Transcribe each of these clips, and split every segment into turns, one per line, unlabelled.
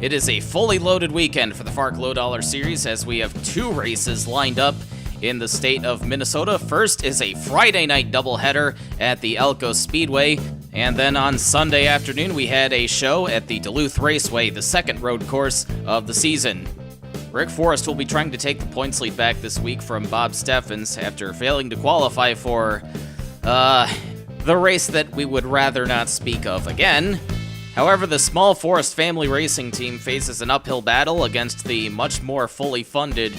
It is a fully loaded weekend for the FARC Lowe Dollar Series as we have two races lined up in the state of Minnesota. First is a Friday night doubleheader at the Elko Speedway, and then on Sunday afternoon we had a show at the Duluth Raceway, the second road course of the season. Rick Forrest will be trying to take the points lead back this week from Bob Steffens after failing to qualify for, the race that we would rather not speak of again. However, the Small Forest Family Racing Team faces an uphill battle against the much more fully funded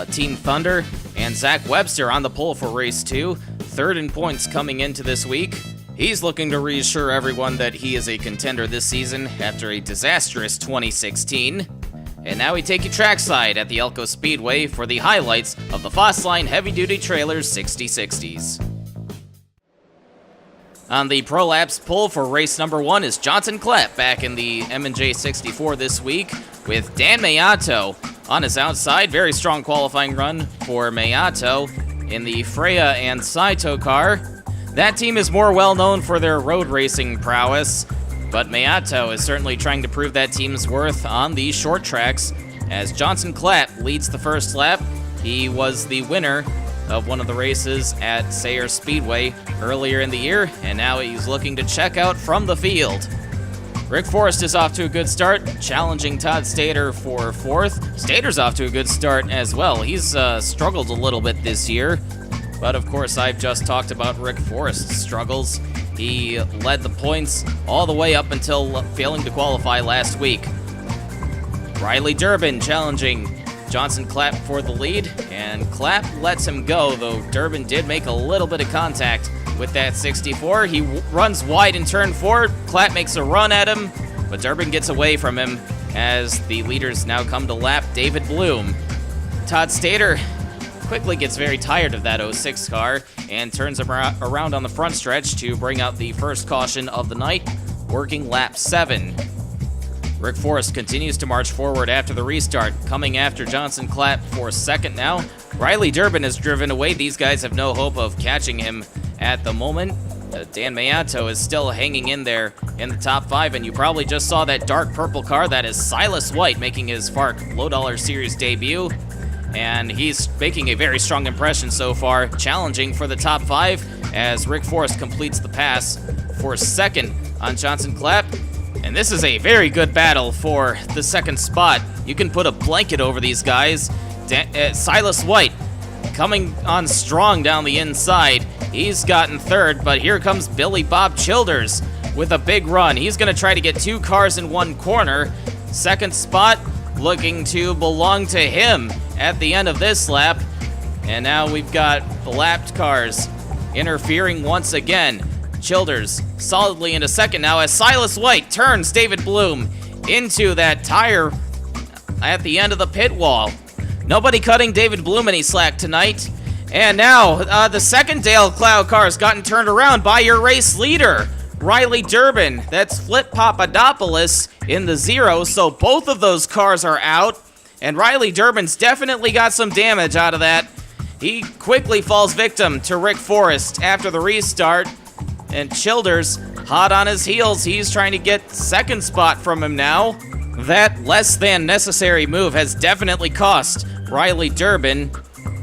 Team Thunder, and Zach Webster on the pole for race 2, third in points coming into this week. He's looking to reassure everyone that he is a contender this season after a disastrous 2016. And now we take you trackside at the Elko Speedway for the highlights of the Fossline Heavy Duty Trailers 60/60s. On the Prolapse pole for race number 1 is Johnson Clapp back in the M&J 64 this week with Dan Mayato on his outside. Very strong qualifying run for Mayato in the Freya and Saito car. That team is more well known for their road racing prowess, but Mayato is certainly trying to prove that team's worth on these short tracks as Johnson Clapp leads the first lap. He was the winner of one of the races at Sayre Speedway earlier in the year, and now he's looking to check out from the field. Rick Forrest is off to a good start, challenging Todd Stater for 4th. Stater's off to a good start as well. He's struggled a little bit this year, but of course I've just talked about Rick Forrest's struggles. He led the points all the way up until failing to qualify last week. Riley Durbin challenging Johnson Clapp for the lead, and Clapp lets him go, though Durbin did make a little bit of contact with that 64. He runs wide in turn 4. Clapp makes a run at him, but Durbin gets away from him as the leaders now come to lap David Bloom. Todd Stater quickly gets very tired of that 06 car and turns him around on the front stretch to bring out the first caution of the night, working lap 7. Rick Forrest continues to march forward after the restart, coming after Johnson Clapp for second now. Riley Durbin has driven away. These guys have no hope of catching him at the moment. Dan Mayato is still hanging in there in the top 5, and you probably just saw that dark purple car. That is Silas White making his FARC Lowe Dollar Series debut, and he's making a very strong impression so far, challenging for the top 5 as Rick Forrest completes the pass for second on Johnson Clapp. And this is a very good battle for the second spot. You can put a blanket over these guys. Silas White coming on strong down the inside. He's gotten third, but here comes Billy Bob Childers with a big run. He's going to try to get 2 cars in one corner. Second spot looking to belong to him at the end of this lap. And now we've got the lapped cars interfering once again. Childers solidly into second now as Silas White turns David Bloom into that tire at the end of the pit wall. Nobody cutting David Bloom any slack tonight. And now the second Dale Cloud car has gotten turned around by your race leader, Riley Durbin. That's Flip Papadopoulos in the 0, so both of those cars are out. And Riley Durbin's definitely got some damage out of that. He quickly falls victim to Rick Forrest after the restart. And Childers, hot on his heels, he's trying to get second spot from him now. That less than necessary move has definitely cost Riley Durbin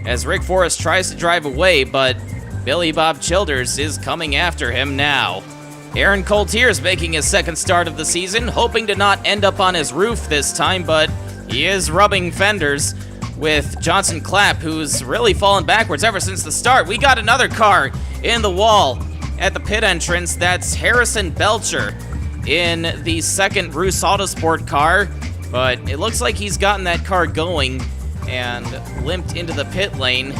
as Rick Forrest tries to drive away, but Billy Bob Childers is coming after him now. Aaron Coltier's making his second start of the season, hoping to not end up on his roof this time, but he is rubbing fenders with Johnson Clapp, who's really fallen backwards ever since the start. We got another car in the wall at the pit entrance. That's Harrison Belcher in the second Bruce Autosport car, but it looks like he's gotten that car going and limped into the pit lane.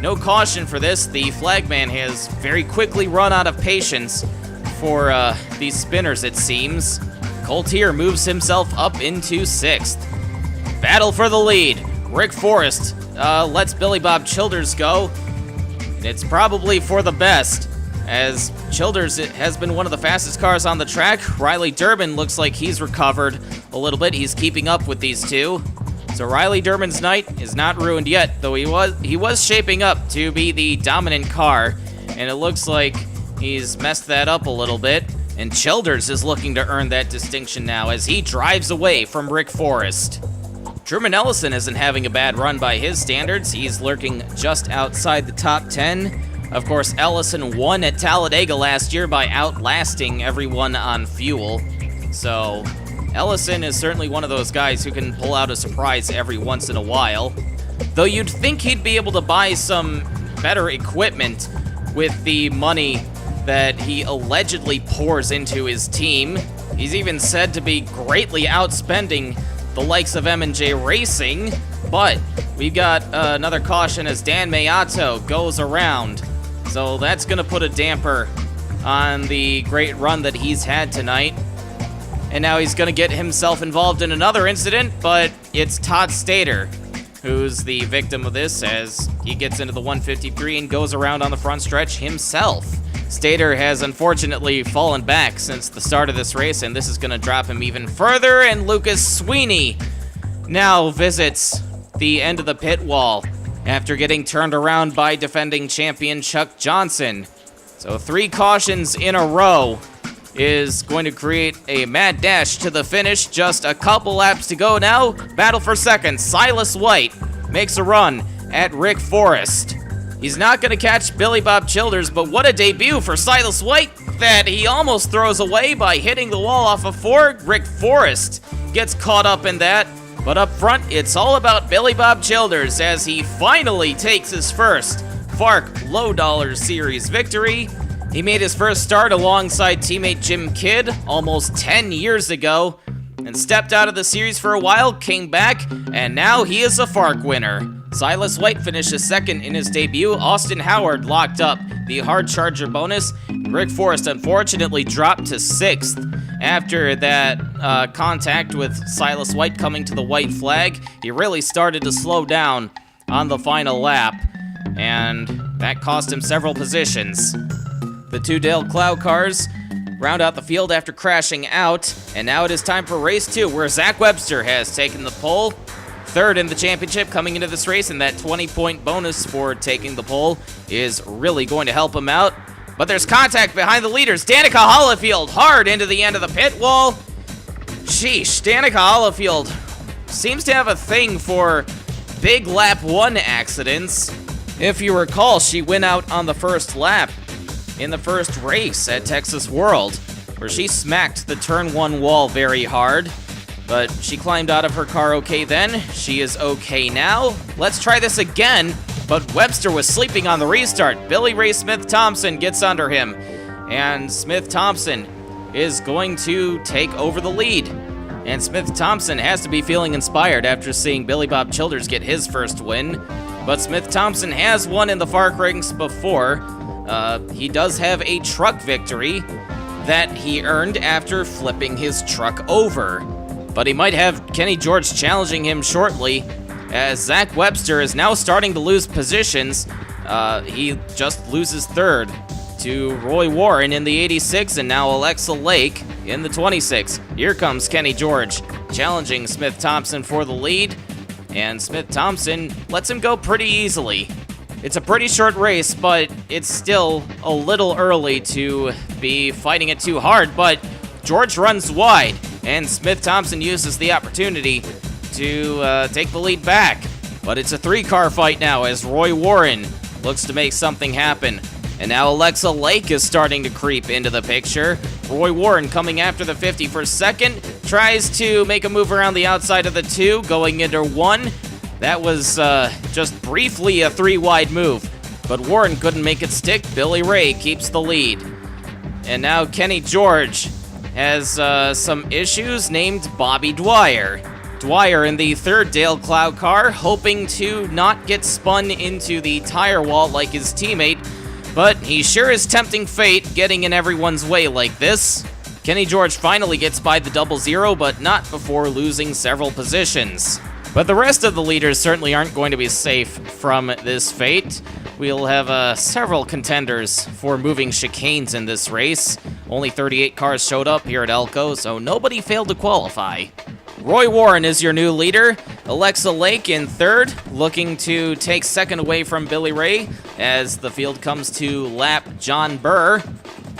No caution for this. The flagman has very quickly run out of patience for these spinners, it seems. Coltier moves himself up into 6th. Battle for the lead. Rick Forrest lets Billy Bob Childers go, and it's probably for the best, as Childers has been one of the fastest cars on the track. Riley Durbin looks like he's recovered a little bit. He's keeping up with these two. So Riley Durbin's night is not ruined yet, though he was shaping up to be the dominant car, and it looks like he's messed that up a little bit. And Childers is looking to earn that distinction now as he drives away from Rick Forrest. Truman Ellison isn't having a bad run by his standards. He's lurking just outside the top 10. Of course, Ellison won at Talladega last year by outlasting everyone on fuel. So Ellison is certainly one of those guys who can pull out a surprise every once in a while. Though you'd think he'd be able to buy some better equipment with the money that he allegedly pours into his team. He's even said to be greatly outspending the likes of M&J Racing, but we've got another caution as Dan Mayato goes around. So that's going to put a damper on the great run that he's had tonight. And now he's going to get himself involved in another incident, but it's Todd Stater who's the victim of this as he gets into the 153 and goes around on the front stretch himself. Stater has unfortunately fallen back since the start of this race, and this is going to drop him even further, and Lucas Sweeney now visits the end of the pit wall after getting turned around by defending champion Chuck Johnson. So 3 cautions in a row is going to create a mad dash to the finish. Just a couple laps to go now. Battle for second. Silas White makes a run at Rick Forrest. He's not going to catch Billy Bob Childers, but what a debut for Silas White that he almost throws away by hitting the wall off of 4. Rick Forrest gets caught up in that. But up front, it's all about Billy Bob Childers as he finally takes his first FARC Lowe Dollar Series victory. He made his first start alongside teammate Jim Kidd almost 10 years ago and stepped out of the series for a while, came back, and now he is a FARC winner. Silas White finishes second in his debut. Austin Howard locked up the hard charger bonus. Rick Forrest unfortunately dropped to 6th after that contact with Silas White coming to the white flag. He really started to slow down on the final lap, and that cost him several positions. The 2 Dale Clow cars round out the field after crashing out, and now it is time for race 2, where Zach Webster has taken the pole. 3rd in the championship coming into this race, and that 20-point bonus for taking the pole is really going to help him out. But there's contact behind the leaders. Danica Hollifield hard into the end of the pit wall. Sheesh, Danica Hollifield seems to have a thing for big lap 1 accidents. If you recall, she went out on the first lap in the first race at Texas World, where she smacked the turn 1 wall very hard. But she climbed out of her car okay then. She is okay now. Let's try this again. But Webster was sleeping on the restart. Billy Ray Smith-Thompson gets under him. And Smith-Thompson is going to take over the lead. And Smith-Thompson has to be feeling inspired after seeing Billy Bob Childers get his first win. But Smith-Thompson has won in the FARC ranks before. He does have a truck victory that he earned after flipping his truck over. But he might have Kenny George challenging him shortly, as Zach Webster is now starting to lose positions. He just loses 3rd to Roy Warren in the 86, and now Alexa Lake in the 26. Here comes Kenny George challenging Smith-Thompson for the lead, and Smith-Thompson lets him go pretty easily. It's a pretty short race, but it's still a little early to be fighting it too hard, but George runs wide, and Smith-Thompson uses the opportunity to take the lead back. But it's a 3-car fight now as Roy Warren looks to make something happen. And now Alexa Lake is starting to creep into the picture. Roy Warren coming after the 50 for second, tries to make a move around the outside of the 2, going into 1. That was just briefly a 3-wide move, but Warren couldn't make it stick. Billy Ray keeps the lead. And now Kenny George has some issues named Bobby Dwyer. Dwyer in the 3rd Dale Clow car, hoping to not get spun into the tire wall like his teammate, but he sure is tempting fate getting in everyone's way like this. Kenny George finally gets by the 00, but not before losing several positions. But the rest of the leaders certainly aren't going to be safe from this fate. We'll have several contenders for moving chicanes in this race. Only 38 cars showed up here at Elko, so nobody failed to qualify. Roy Warren is your new leader. Alexa Lake in 3rd, looking to take 2nd away from Billy Ray as the field comes to lap John Burr.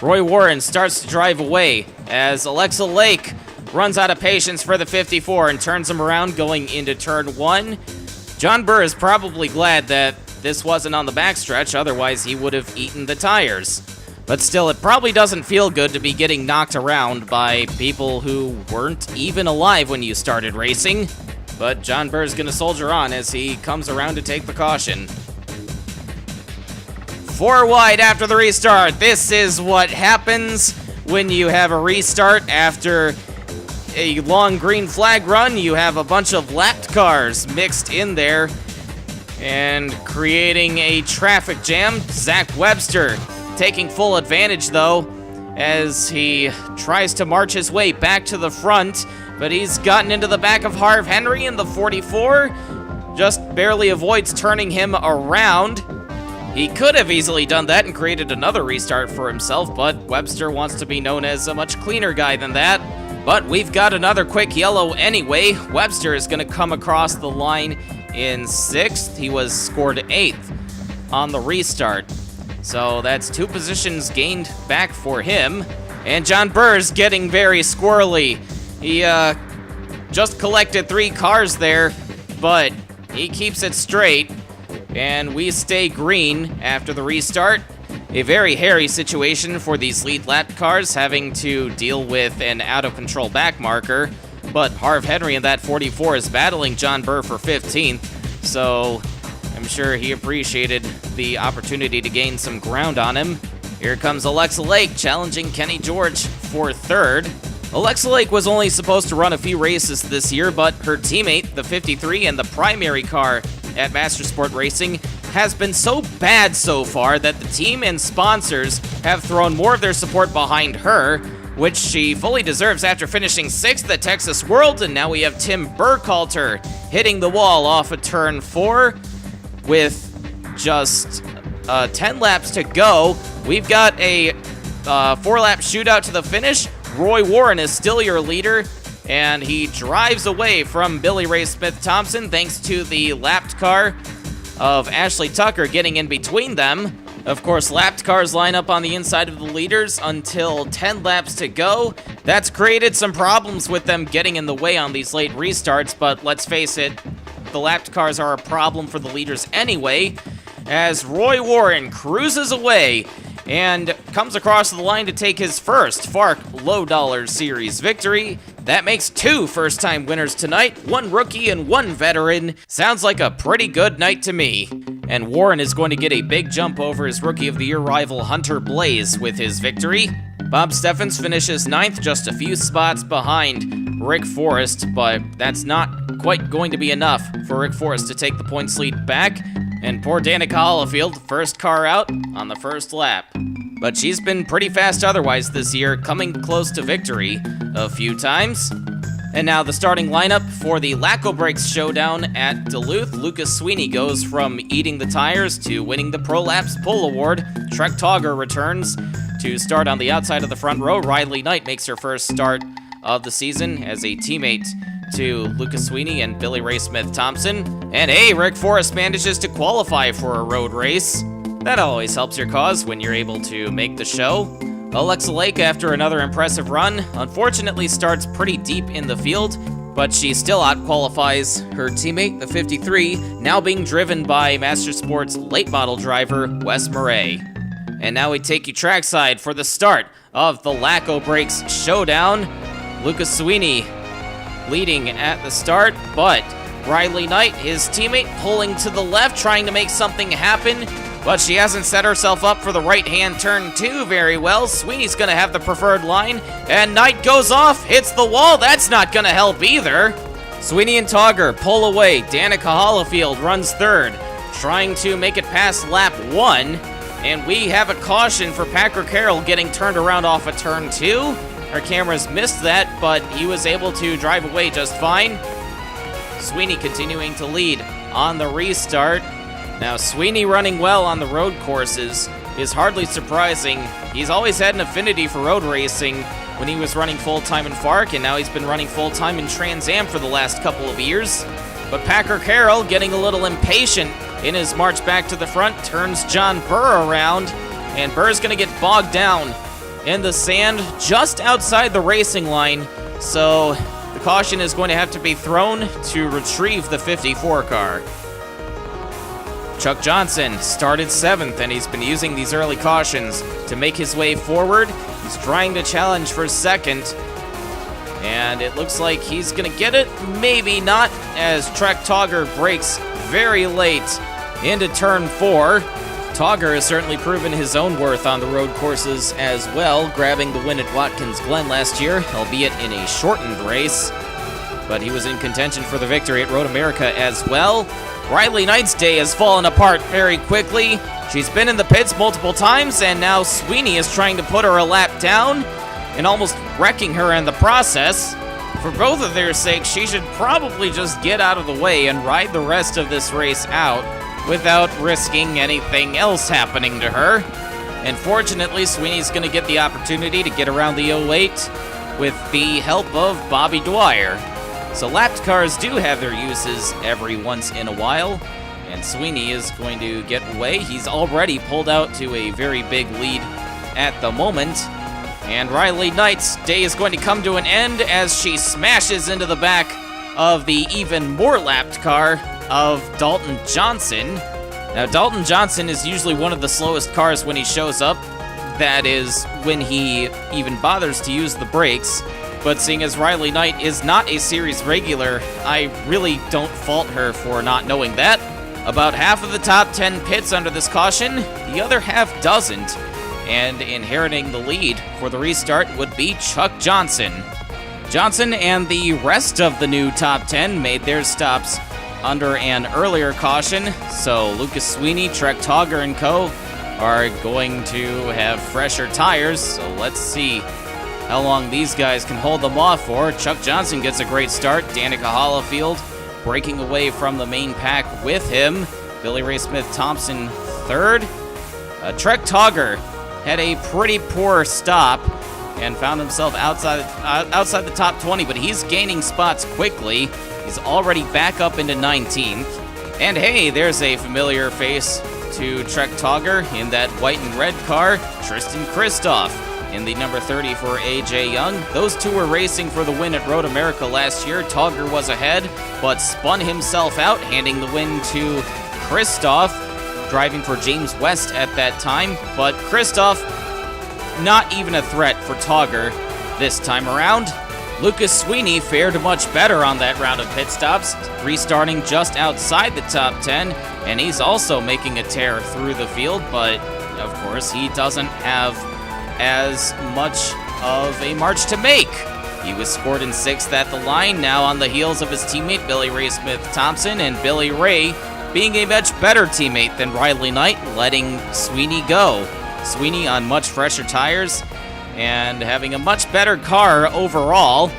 Roy Warren starts to drive away as Alexa Lake runs out of patience for the 54 and turns him around going into turn 1. John Burr is probably glad that this wasn't on the backstretch, otherwise he would have eaten the tires. But still, it probably doesn't feel good to be getting knocked around by people who weren't even alive when you started racing. But John Burr's gonna soldier on as he comes around to take the caution. 4 wide after the restart. This is what happens when you have a restart after a long green flag run. You have a bunch of lapped cars mixed in there and creating a traffic jam. Zach Webster taking full advantage, though, as he tries to march his way back to the front, but he's gotten into the back of Harv Henry in the 44, just barely avoids turning him around. He could have easily done that and created another restart for himself, but Webster wants to be known as a much cleaner guy than that. But we've got another quick yellow anyway. Webster is going to come across the line in 6th. He was scored 8th on the restart. So that's 2 positions gained back for him. And John Burr's getting very squirrely. He just collected 3 cars there, but he keeps it straight. And we stay green after the restart. A very hairy situation for these lead lap cars, having to deal with an out-of-control back marker. But Harv Henry in that 44 is battling John Burr for 15th, so I'm sure he appreciated the opportunity to gain some ground on him. Here comes Alexa Lake challenging Kenny George for 3rd. Alexa Lake was only supposed to run a few races this year, but her teammate, the 53 and the primary car at Mastersport Racing, has been so bad so far that the team and sponsors have thrown more of their support behind her, which she fully deserves after finishing 6th at Texas World. And now we have Tim Burkhalter hitting the wall off of turn 4 with just 10 laps to go. We've got a 4-lap shootout to the finish. Roy Warren is still your leader, and he drives away from Billy Ray Smith-Thompson thanks to the lapped car of Ashley Tucker getting in between them. Of course, lapped cars line up on the inside of the leaders until 10 laps to go. That's created some problems with them getting in the way on these late restarts, but let's face it, the lapped cars are a problem for the leaders anyway, as Roy Warren cruises away and comes across the line to take his first FARC Lowe Dollar Series victory. That makes 2 first-time winners tonight, 1 rookie and 1 veteran. Sounds like a pretty good night to me. And Warren is going to get a big jump over his Rookie of the Year rival Hunter Blaze with his victory. Bob Steffens finishes 9th, just a few spots behind Rick Forrest, but that's not quite going to be enough for Rick Forrest to take the points lead back. And poor Danica Hollifield, first car out on the first lap. But she's been pretty fast otherwise this year, coming close to victory a few times. And now the starting lineup for the Laco Brakes showdown at Duluth. Lucas Sweeney goes from eating the tires to winning the Pro Laps Pull Award. Trek Togger returns to start on the outside of the front row. Riley Knight makes her first start of the season as a teammate to Lucas Sweeney and Billy Ray Smith-Thompson. And hey, Rick Forrest manages to qualify for a road race. That always helps your cause when you're able to make the show. Alexa Lake, after another impressive run, unfortunately starts pretty deep in the field, but she still out-qualifies her teammate, the 53, now being driven by Mastersport's late model driver, Wes Murray. And now we take you trackside for the start of the Laco Brakes showdown. Lucas Sweeney leading at the start, but Riley Knight, his teammate, pulling to the left, trying to make something happen, but she hasn't set herself up for the right-hand turn 2 very well. Sweeney's gonna have the preferred line, and Knight goes off, hits the wall. That's not gonna help either. Sweeney and Togger pull away. Danica Hollifield runs 3rd, trying to make it past lap 1, and we have a caution for Packer Carroll getting turned around off of turn 2. Our cameras missed that, but he was able to drive away just fine. Sweeney continuing to lead on the restart. Now, Sweeney running well on the road courses is hardly surprising. He's always had an affinity for road racing when he was running full-time in FARC, and now he's been running full-time in Trans Am for the last couple of years. But Packer Carroll, getting a little impatient in his march back to the front, turns John Burr around, and Burr's going to get bogged down in the sand just outside the racing line, so the caution is going to have to be thrown to retrieve the 54 car. Chuck Johnson started 7th, and he's been using these early cautions to make his way forward. He's trying to challenge for 2nd, and it looks like he's going to get it. Maybe not, as Trek Togger brakes very late into turn 4. Togger has certainly proven his own worth on the road courses as well, grabbing the win at Watkins Glen last year, albeit in a shortened race. But he was in contention for the victory at Road America as well. Riley Knight's day has fallen apart very quickly. She's been in the pits multiple times, and now Sweeney is trying to put her a lap down and almost wrecking her in the process. For both of their sakes, she should probably just get out of the way and ride the rest of this race out without risking anything else happening to her. And fortunately, Sweeney's going to get the opportunity to get around the 08 with the help of Bobby Dwyer. So lapped cars do have their uses every once in a while, and Sweeney is going to get away. He's already pulled out to a very big lead at the moment, and Riley Knight's day is going to come to an end as she smashes into the back of the even more lapped car of Dalton Johnson. Now, Dalton Johnson is usually one of the slowest cars when he shows up. That is, when he even bothers to use the brakes. But seeing as Riley Knight is not a series regular, I really don't fault her for not knowing that. About half of the top 10 pits under this caution, the other half doesn't. And inheriting the lead for the restart would be Chuck Johnson. Johnson and the rest of the new top 10 made their stops under an earlier caution, so Lucas Sweeney, Trek Togger, and co. are going to have fresher tires, so let's see how long these guys can hold them off for. Chuck Johnson gets a great start. Danica Hollifield breaking away from the main pack with him. Billy Ray Smith-Thompson 3rd. Trek Togger had a pretty poor stop and found himself outside the top 20, but he's gaining spots quickly. He's already back up into 19th. And hey, there's a familiar face to Trek Togger in that white and red car, Tristan Kristoff in the number 30 for AJ Young. Those two were racing for the win at Road America last year. Togger was ahead, but spun himself out, handing the win to Kristoff, driving for James West at that time. But Kristoff, not even a threat for Togger this time around. Lucas Sweeney fared much better on that round of pit stops, restarting just outside the top 10, and he's also making a tear through the field, but of course he doesn't have as much of a march to make. He was scored in 6th at the line, now on the heels of his teammate Billy Ray Smith-Thompson, and Billy Ray being a much better teammate than Riley Knight, letting Sweeney go. Sweeney on much fresher tires and having a much better car overall,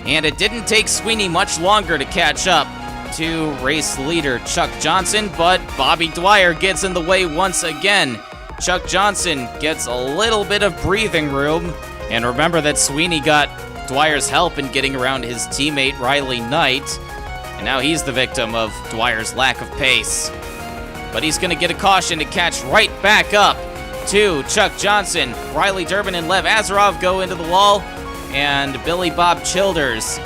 and it didn't take Sweeney much longer to catch up to race leader Chuck Johnson, but Bobby Dwyer gets in the way once again. Chuck Johnson gets a little bit of breathing room, and remember that Sweeney got Dwyer's help in getting around his teammate Riley Knight, and now he's the victim of Dwyer's lack of pace. But he's going to get a caution to catch right back up to Chuck Johnson. Riley Durbin and Lev Azarov go into the wall, and Billy Bob Childers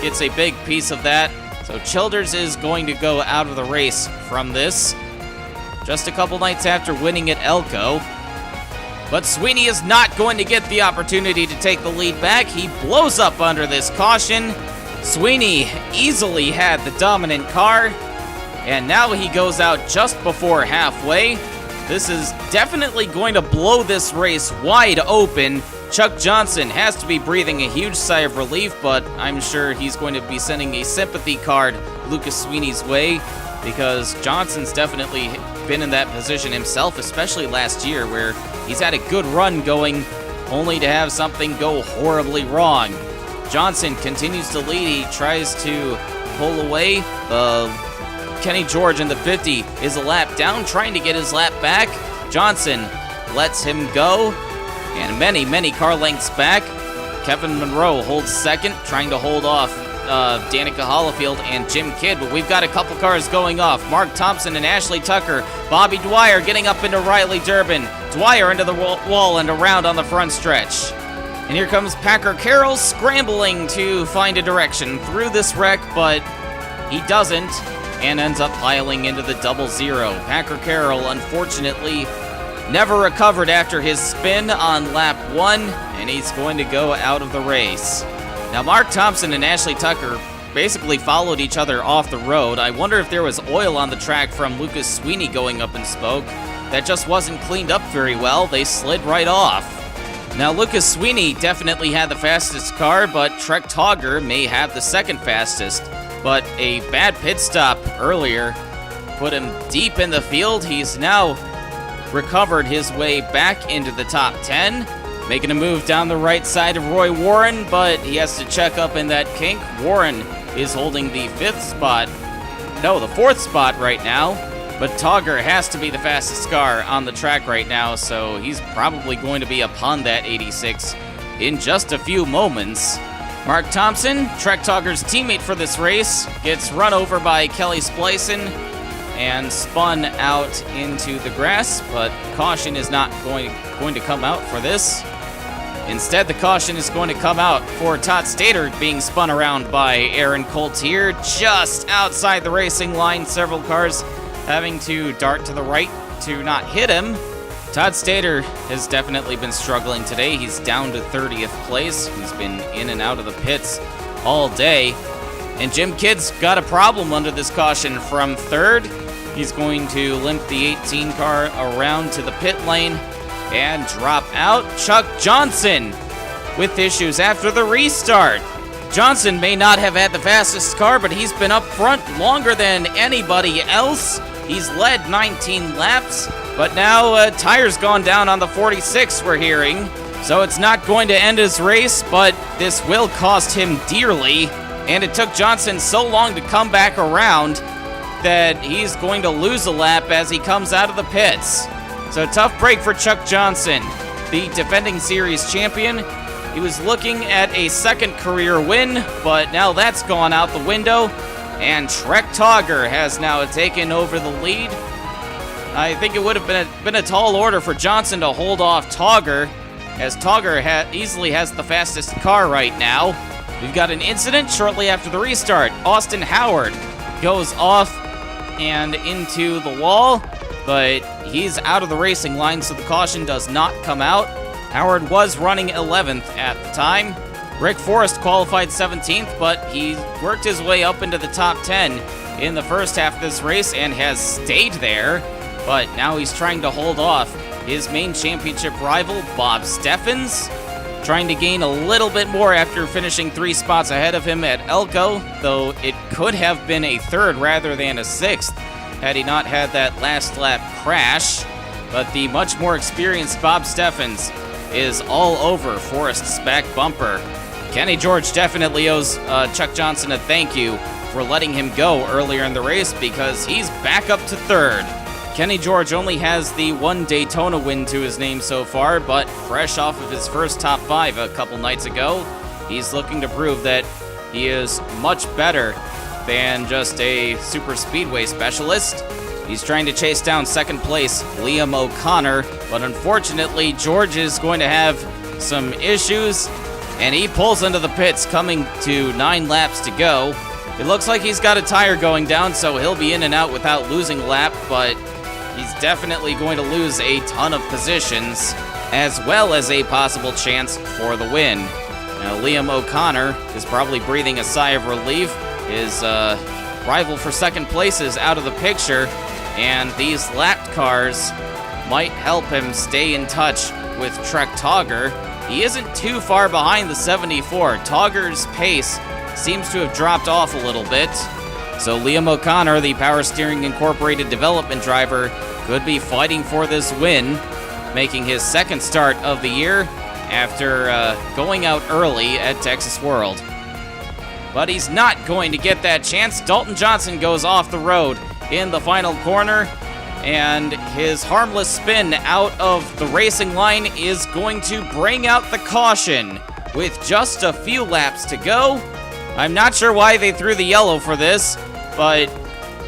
gets a big piece of that. So Childers is going to go out of the race from this, just a couple nights after winning at Elko. But Sweeney is not going to get the opportunity to take the lead back. He blows up under this caution. Sweeney easily had the dominant car, and now he goes out just before halfway. This is definitely going to blow this race wide open. Chuck Johnson has to be breathing a huge sigh of relief, but I'm sure he's going to be sending a sympathy card Lucas Sweeney's way, because Johnson's definitely been in that position himself, especially last year, where he's had a good run going, only to have something go horribly wrong. Johnson continues to lead. He tries to pull away. Kenny George in the 50 is a lap down, trying to get his lap back. Johnson lets him go, and many car lengths back. Kevin Monroe holds second, trying to hold off Danica Hollifield and Jim Kidd, but we've got a couple cars going off. Mark Thompson and Ashley Tucker. Bobby Dwyer getting up into Riley Durbin. Dwyer into the wall and around on the front stretch. And here comes Packer Carroll scrambling to find a direction through this wreck, but he doesn't and ends up piling into the 00. Packer Carroll, unfortunately, never recovered after his spin on lap 1, and he's going to go out of the race. Now, Mark Thompson and Ashley Tucker basically followed each other off the road. I wonder if there was oil on the track from Lucas Sweeney going up in Spoke that just wasn't cleaned up very well. They slid right off. Now, Lucas Sweeney definitely had the fastest car, but Trek Togger may have the second fastest. But a bad pit stop earlier put him deep in the field. He's now recovered his way back into the top 10, making a move down the right side of Roy Warren, but he has to check up in that kink. Warren is holding the the 4th spot right now, but Togger has to be the fastest car on the track right now, so he's probably going to be upon that 86 in just a few moments. Mark Thompson, Trek Togger's teammate for this race, gets run over by Kelly Splicen and spun out into the grass, but caution is not going to come out for this. Instead, the caution is going to come out for Todd Stater being spun around by Aaron Coltier just outside the racing line. Several cars having to dart to the right to not hit him. Todd Stater has definitely been struggling today. He's down to 30th place. He's been in and out of the pits all day. And Jim Kidd's got a problem under this caution from 3rd. He's going to limp the 18 car around to the pit lane and drop out. Chuck Johnson with issues after the restart. Johnson may not have had the fastest car, but he's been up front longer than anybody else. He's led 19 laps, but now a tire's gone down on the 46, we're hearing. So it's not going to end his race, but this will cost him dearly. And it took Johnson so long to come back around that he's going to lose a lap as he comes out of the pits. So tough break for Chuck Johnson, the defending series champion. He was looking at a second career win, but now that's gone out the window. And Trek Togger has now taken over the lead. I think it would have been a tall order for Johnson to hold off Togger, as Togger easily has the fastest car right now. We've got an incident shortly after the restart. Austin Howard goes off and into the wall, but he's out of the racing line, so the caution does not come out. Howard was running 11th at the time. Rick Forrest qualified 17th, but he worked his way up into the top 10 in the first half of this race and has stayed there, but now he's trying to hold off his main championship rival, Bob Steffens, trying to gain a little bit more after finishing 3 spots ahead of him at Elko, though it could have been a 3rd rather than a 6th had he not had that last lap crash. But the much more experienced Bob Steffens is all over Forrest's back bumper. Kenny George definitely owes Chuck Johnson a thank you for letting him go earlier in the race, because he's back up to 3rd. Kenny George only has the 1 Daytona win to his name so far, but fresh off of his first top 5 a couple nights ago, he's looking to prove that he is much better than just a super speedway specialist. He's trying to chase down 2nd place Liam O'Connor, but unfortunately George is going to have some issues, and he pulls into the pits coming to 9 laps to go. It looks like he's got a tire going down, so he'll be in and out without losing a lap, but he's definitely going to lose a ton of positions, as well as a possible chance for the win. Now, Liam O'Connor is probably breathing a sigh of relief. His rival for 2nd place is out of the picture, and these lapped cars might help him stay in touch with Trek Togger. He isn't too far behind the 74. Togger's pace seems to have dropped off a little bit. So Liam O'Connor, the Power Steering Incorporated development driver, could be fighting for this win, making his 2nd start of the year after going out early at Texas World. But he's not going to get that chance. Dalton Johnson goes off the road in the final corner, and his harmless spin out of the racing line is going to bring out the caution. With just a few laps to go, I'm not sure why they threw the yellow for this, but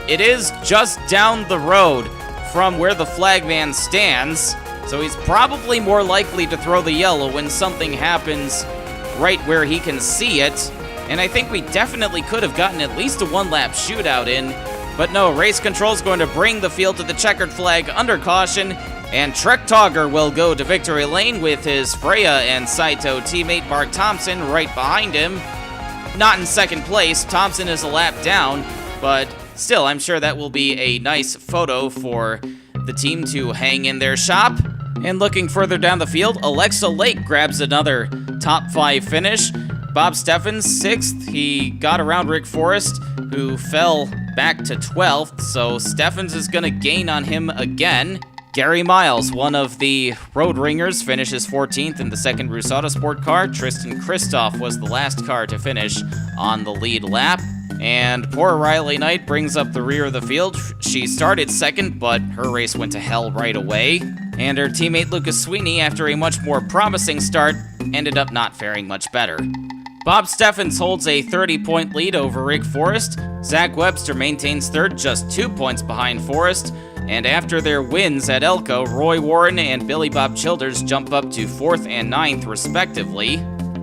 it is just down the road from where the flagman stands, so he's probably more likely to throw the yellow when something happens right where he can see it. And I think we definitely could have gotten at least a one-lap shootout in, but no, race control's going to bring the field to the checkered flag under caution, and Trek Togger will go to victory lane with his Freya and Saito teammate Mark Thompson right behind him. Not in second place, Thompson is a lap down, but still, I'm sure that will be a nice photo for the team to hang in their shop. And looking further down the field, Alexa Lake grabs another top 5 finish. Bob Steffens, 6th. He got around Rick Forrest, who fell back to 12th, so Steffens is going to gain on him again. Gary Miles, one of the Road Ringers, finishes 14th in the second Rusada Sport car. Tristan Kristoff was the last car to finish on the lead lap. And poor Riley Knight brings up the rear of the field. She started second, but her race went to hell right away. And her teammate Lucas Sweeney, after a much more promising start, ended up not faring much better. Bob Steffens holds a 30-point lead over Rick Forrest. Zach Webster maintains third, just 2 points behind Forrest. And after their wins at Elko, Roy Warren and Billy Bob Childers jump up to 4th and 9th, respectively.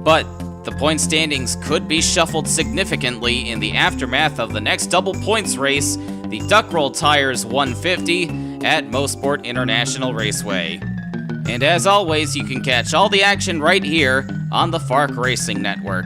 But the point standings could be shuffled significantly in the aftermath of the next double points race, the Duck Roll Tires 150 at Mosport International Raceway. And as always, you can catch all the action right here on the FARC Racing Network.